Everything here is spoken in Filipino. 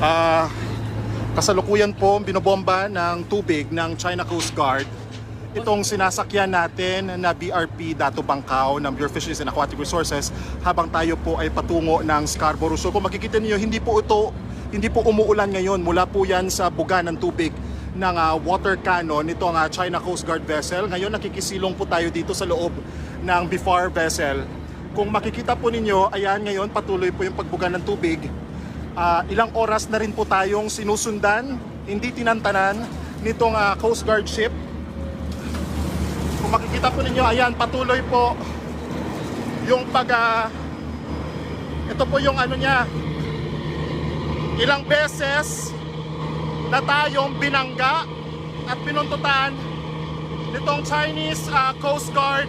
Ah, Kasalukuyan po binobomba ng tubig ng China Coast Guard itong sinasakyan natin na BRP Dato Bangkao ng Bureau of Fisheries and Aquatic Resources habang tayo po ay patungo ng Scarborough. So kung makikita niyo, hindi po umuulan ngayon. Mula po yan sa buga ng tubig ng water cannon nitong China Coast Guard vessel. Ngayon nakikisilong po tayo dito sa loob ng BFAR vessel. Kung makikita po ninyo, ayan ngayon patuloy po yung pagbuga ng tubig. Ilang oras na rin po tayong sinusundan, hindi tinantanan nitong Coast Guard ship. Kung makikita po ninyo, ayan patuloy po yung ito po yung ano niya, ilang beses na tayong binangga at pinuntutan nitong Chinese Coast Guard